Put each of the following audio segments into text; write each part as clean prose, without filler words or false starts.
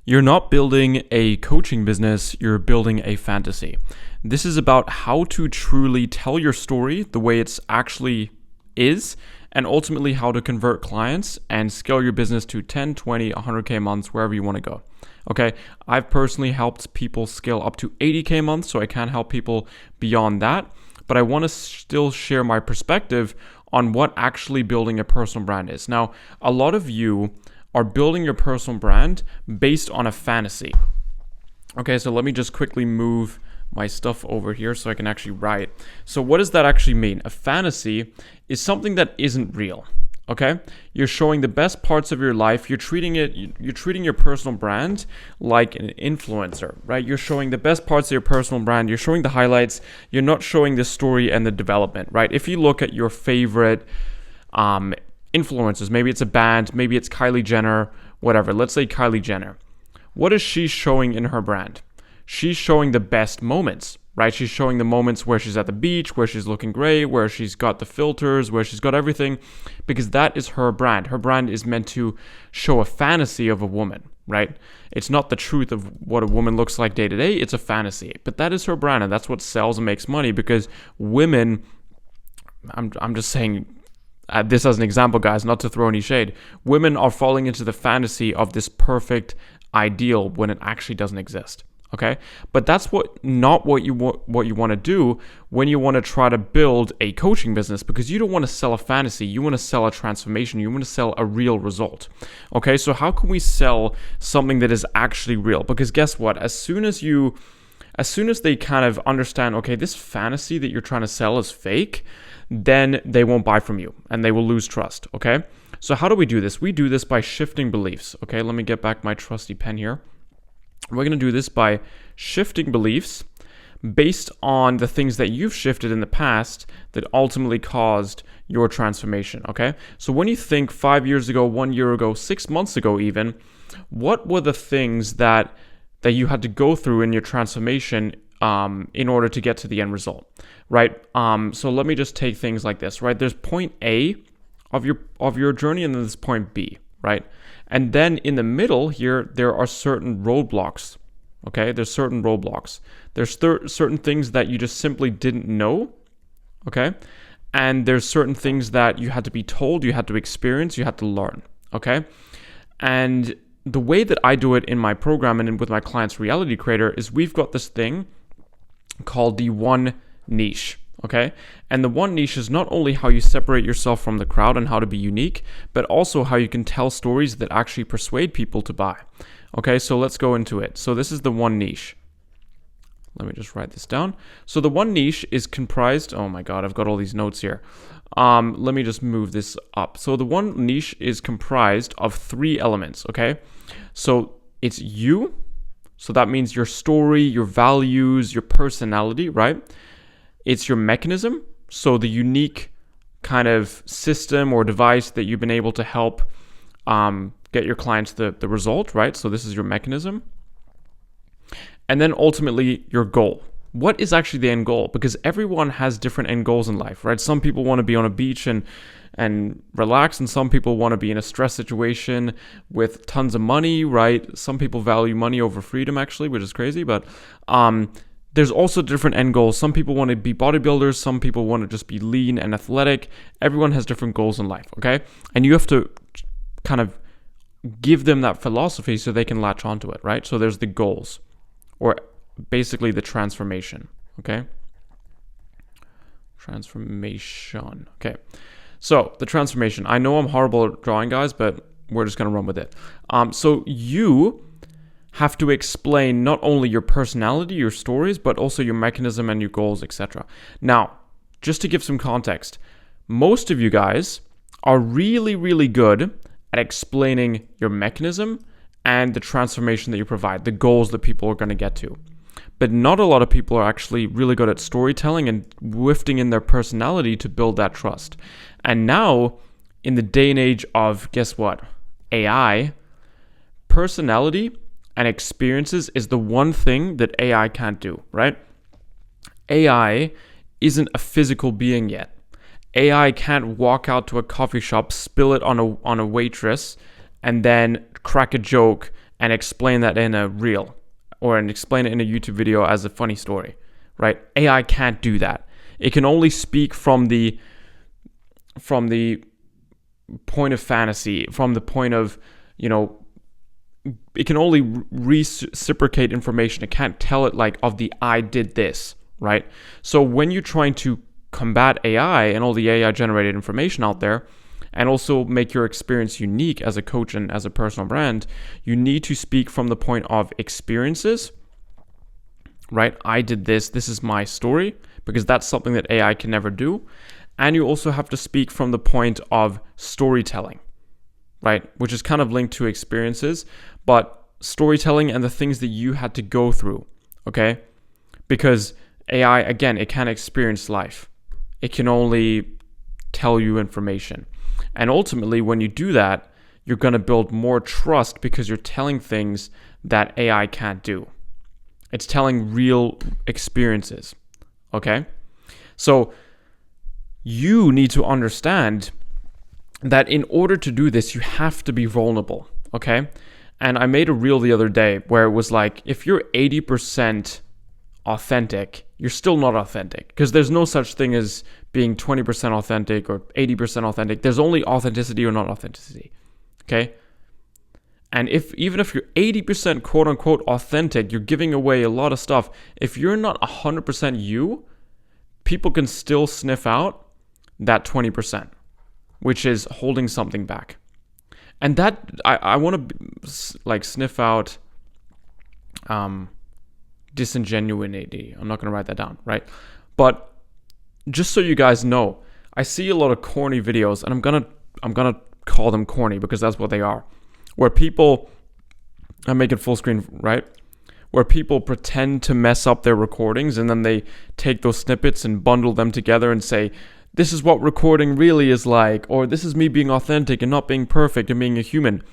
You're not building a coaching business, you're building a fantasy. This is about how to truly tell your story the way it's actually is, and ultimately how to convert clients and scale your business to 10, 20, 100K months, wherever you want to go. Okay, I've personally helped people scale up to 80K months, so I can't help people beyond that, but I want to still share my perspective on what actually building a personal brand is. Now, a lot of you are building your personal brand based on a fantasy. Okay, so let me just quickly move my stuff over here so I can actually write. So what does that actually mean? A fantasy is something that isn't real. Okay, you're showing the best parts of your life. You're treating your personal brand like an influencer, right? You're showing the best parts of your personal brand. You're showing the highlights. You're not showing the story and the development, right? If you look at your favorite influencers, maybe it's a band, maybe it's Kylie Jenner, whatever. Let's say Kylie Jenner. What is she showing in her brand? She's showing the best moments, right? She's showing the moments where she's at the beach, where she's looking great, where she's got the filters, where she's got everything, because that is her brand. Her brand is meant to show a fantasy of a woman, right? It's not the truth of what a woman looks like day to day. It's a fantasy, but that is her brand, and that's what sells and makes money, because women, I'm just saying this as an example, guys, not to throw any shade. Women are falling into the fantasy of this perfect ideal when it actually doesn't exist. Okay, but that's not what you want to do when you want to try to build a coaching business, because you don't want to sell a fantasy. You want to sell a transformation. You want to sell a real result. Okay, so how can we sell something that is actually real? Because guess what? As soon as they kind of understand, okay, this fantasy that you're trying to sell is fake, then they won't buy from you and they will lose trust. Okay, so how do we do this? We do this by shifting beliefs. Okay, let me get back my trusty pen here. We're going to do this by shifting beliefs based on the things that you've shifted in the past that ultimately caused your transformation, okay? So when you think 5 years ago, 1 year ago, 6 months ago even, what were the things that you had to go through in your transformation in order to get to the end result, right? So let me just take things like this, right? There's point A of your journey, and then there's point B, right? And then in the middle here, there are certain roadblocks, okay? There's certain roadblocks. There's certain things that you just simply didn't know, okay? And there's certain things that you had to be told, you had to experience, you had to learn, okay? And the way that I do it in my program and with my clients Reality Creator is we've got this thing called the one niche. Okay, and the one niche is not only how you separate yourself from the crowd and how to be unique, but also how you can tell stories that actually persuade people to buy. Okay, so let's go into it. So this is the one niche. Let me just write this down. So the one niche is comprised, oh my God, I've got all these notes here. Let me just move this up. So the one niche is comprised of 3 elements, okay? So it's you. So that means your story, your values, your personality, right? It's your mechanism, so the unique kind of system or device that you've been able to help get your clients the result, right? So this is your mechanism. And then ultimately your goal. What is actually the end goal? Because everyone has different end goals in life, right? Some people want to be on a beach and relax, and some people want to be in a stress situation with tons of money, right? Some people value money over freedom, actually, which is crazy, but there's also different end goals. Some people want to be bodybuilders. Some people want to just be lean and athletic. Everyone has different goals in life, okay? And you have to kind of give them that philosophy so they can latch onto it, right? So there's the goals, or basically the transformation, okay? Transformation, okay. So the transformation. I know I'm horrible at drawing, guys, but we're just going to run with it. So you have to explain not only your personality, your stories, but also your mechanism and your goals, etc. Now, just to give some context, most of you guys are really, really good at explaining your mechanism and the transformation that you provide, the goals that people are going to get to. But not a lot of people are actually really good at storytelling and lifting in their personality to build that trust. And now, in the day and age of, guess what? AI, personality and experiences is the one thing that AI can't do, right? AI isn't a physical being yet. AI can't walk out to a coffee shop, spill it on a waitress, and then crack a joke and explain that in a reel and explain it in a YouTube video as a funny story, right? AI can't do that. It can only speak from the point of fantasy, from the point of, it can only reciprocate information. It can't tell it like of the I did this, right? So when you're trying to combat AI and all the AI generated information out there, and also make your experience unique as a coach and as a personal brand, you need to speak from the point of experiences, right? I did this is my story, because that's something that AI can never do. And you also have to speak from the point of storytelling, right? Which is kind of linked to experiences, but storytelling and the things that you had to go through, okay? Because AI, again, it can't experience life. It can only tell you information. And ultimately, when you do that, you're going to build more trust because you're telling things that AI can't do. It's telling real experiences, okay? So you need to understand that in order to do this, you have to be vulnerable, okay? And I made a reel the other day where it was like, if you're 80% authentic, you're still not authentic, because there's no such thing as being 20% authentic or 80% authentic. There's only authenticity or not authenticity, okay? And even if you're 80% quote unquote authentic, you're giving away a lot of stuff. If you're not 100% you, people can still sniff out that 20%, which is holding something back. And that, I want to like sniff out disingenuity. I'm not going to write that down, right? But just so you guys know, I see a lot of corny videos, and I'm gonna call them corny because that's what they are, where people, I make it full screen, right? Where people pretend to mess up their recordings, and then they take those snippets and bundle them together and say, this is what recording really is like, or this is me being authentic and not being perfect and being a human.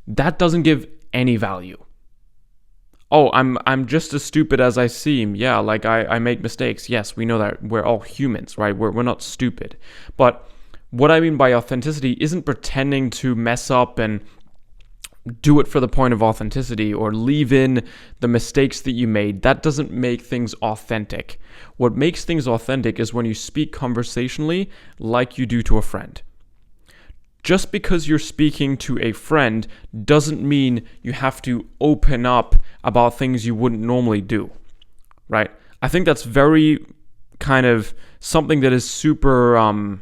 That doesn't give any value. Oh, I'm just as stupid as I seem. Yeah, like I make mistakes. Yes, we know that. We're all humans, right? We're not stupid. But what I mean by authenticity isn't pretending to mess up and do it for the point of authenticity or leave in the mistakes that you made. That doesn't make things authentic. What makes things authentic is when you speak conversationally like you do to a friend. Just because you're speaking to a friend doesn't mean you have to open up about things you wouldn't normally do, right? I think that's very kind of something that is super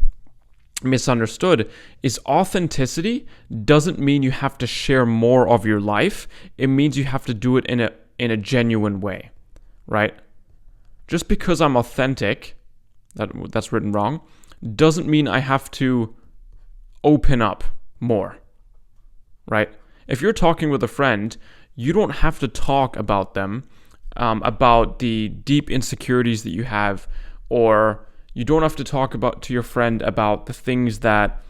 misunderstood, is authenticity doesn't mean you have to share more of your life. It means you have to do it in a genuine way, right? Just because I'm authentic, that's written wrong, doesn't mean I have to open up more, right? If you're talking with a friend, you don't have to talk about them, about the deep insecurities that you have, or you don't have to talk to your friend about the things that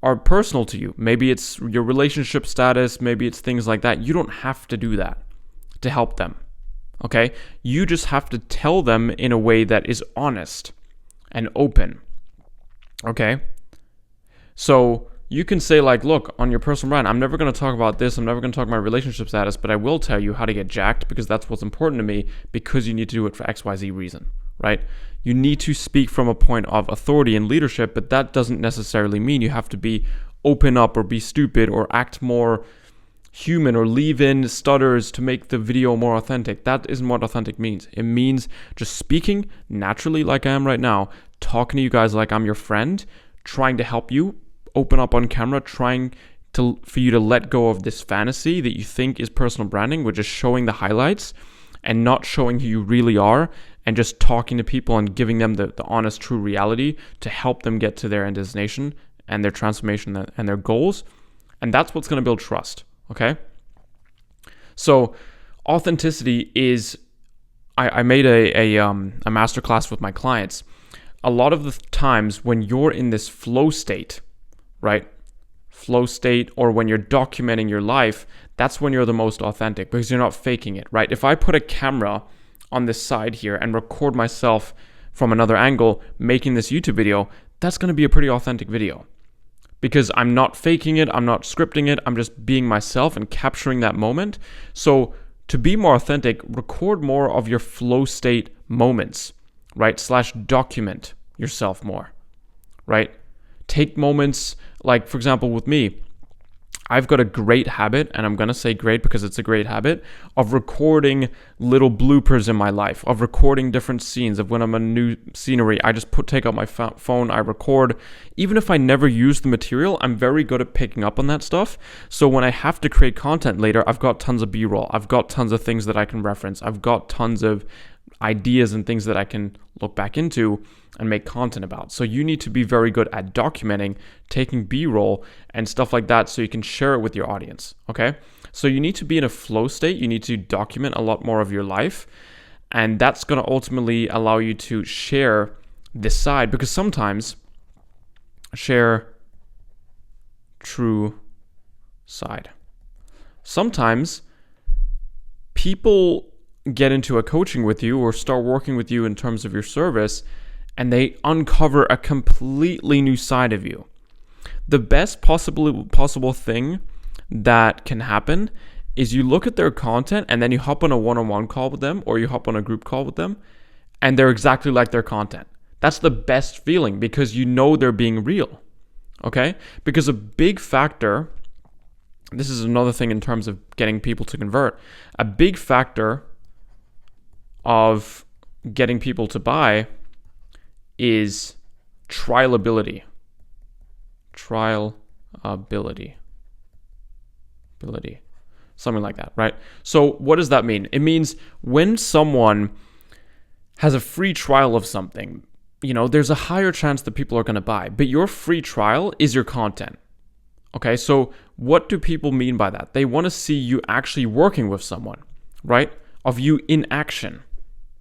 are personal to you. Maybe it's your relationship status, maybe it's things like that. You don't have to do that to help them, okay? You just have to tell them in a way that is honest and open, okay? So you can say like, look, on your personal brand, I'm never going to talk about this. I'm never going to talk about my relationship status, but I will tell you how to get jacked because that's what's important to me, because you need to do it for XYZ reason, right? You need to speak from a point of authority and leadership, but that doesn't necessarily mean you have to be open up or be stupid or act more human or leave in stutters to make the video more authentic. That isn't what authentic means. It means just speaking naturally like I am right now, talking to you guys like I'm your friend, trying to help you open up on camera, trying for you to let go of this fantasy that you think is personal branding, which is showing the highlights and not showing who you really are, and just talking to people and giving them the honest, true reality to help them get to their destination and their transformation and their goals. And that's what's going to build trust, okay? So authenticity is, I made a masterclass with my clients. A lot of the times when you're in this flow state, right? Flow state, or when you're documenting your life, that's when you're the most authentic because you're not faking it, right? If I put a camera on this side here and record myself from another angle making this YouTube video, that's going to be a pretty authentic video because I'm not faking it, I'm not scripting it, I'm just being myself and capturing that moment. So to be more authentic, record more of your flow state moments, right? / document yourself more, right? Take moments like, for example, with me, I've got a great habit, and I'm going to say great because it's a great habit, of recording little bloopers in my life, of recording different scenes, of when I'm in new scenery. I just take out my phone, I record. Even if I never use the material, I'm very good at picking up on that stuff. So when I have to create content later, I've got tons of B-roll. I've got tons of things that I can reference. I've got tons of ideas and things that I can look back into and make content about. So you need to be very good at documenting, taking B-roll and stuff like that so you can share it with your audience, okay? So you need to be in a flow state. You need to document a lot more of your life, and that's going to ultimately allow you to share this side, because sometimes share true side. Sometimes people get into a coaching with you or start working with you in terms of your service, and they uncover a completely new side of you. The best possible thing that can happen is you look at their content and then you hop on a one-on-one call with them, or you hop on a group call with them, and they're exactly like their content. That's the best feeling, because you know they're being real, okay? Because a big factor, this is another thing in terms of getting people to convert, a big factor of getting people to buy is trialability. Something like that, right? So what does that mean? It means when someone has a free trial of something, there's a higher chance that people are going to buy, but your free trial is your content. Okay, so what do people mean by that? They want to see you actually working with someone, right? Of you in action,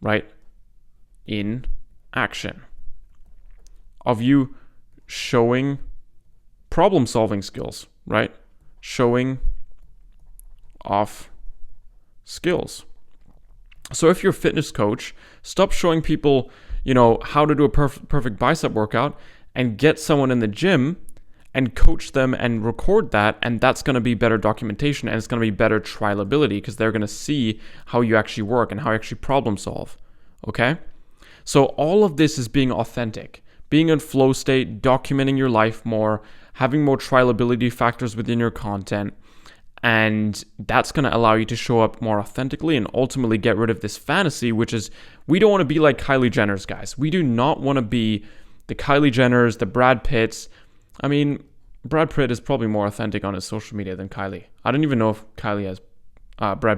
right? In action. Of you showing problem-solving skills, right? Showing off skills. So if you're a fitness coach, stop showing people, how to do a perfect bicep workout, and get someone in the gym and coach them and record that, and that's going to be better documentation, and it's going to be better trialability, because they're going to see how you actually work and how you actually problem solve, okay? So all of this is being authentic, being in flow state, documenting your life more, having more trialability factors within your content, and that's going to allow you to show up more authentically and ultimately get rid of this fantasy, which is, we don't want to be like Kylie Jenner's, guys. We do not want to be the Kylie Jenners, the Brad Pitts. I mean, Brad Pitt is probably more authentic on his social media than Kylie. I don't even know if Brad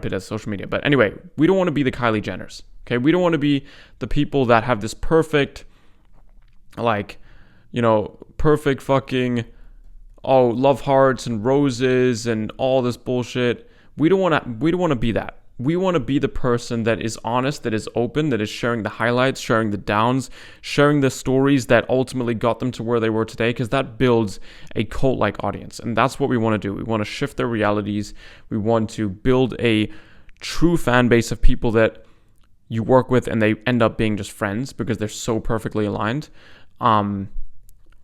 Pitt has social media. But anyway, we don't want to be the Kylie Jenners, okay? We don't want to be the people that have this perfect, perfect fucking, love hearts and roses and all this bullshit. We don't want to be that. We want to be the person that is honest, that is open, that is sharing the highlights, sharing the downs, sharing the stories that ultimately got them to where they were today, because that builds a cult-like audience. And that's what we want to do. We want to shift their realities. We want to build a true fan base of people that you work with and they end up being just friends because they're so perfectly aligned. And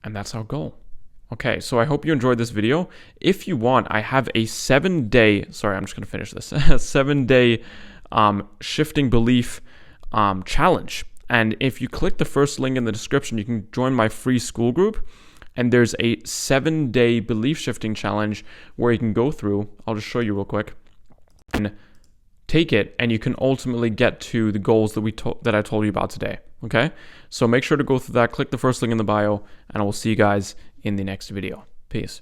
that's our goal. Okay, so I hope you enjoyed this video. If you want, I have a 7-day, sorry, I'm just going to finish this, a 7-day shifting belief challenge. And if you click the first link in the description, you can join my free school group. And there's a 7-day belief shifting challenge where you can go through. I'll just show you real quick. And take it, and you can ultimately get to the goals that I told you about today. Okay? So make sure to go through that. Click the first link in the bio, and I will see you guys in the next video. Peace.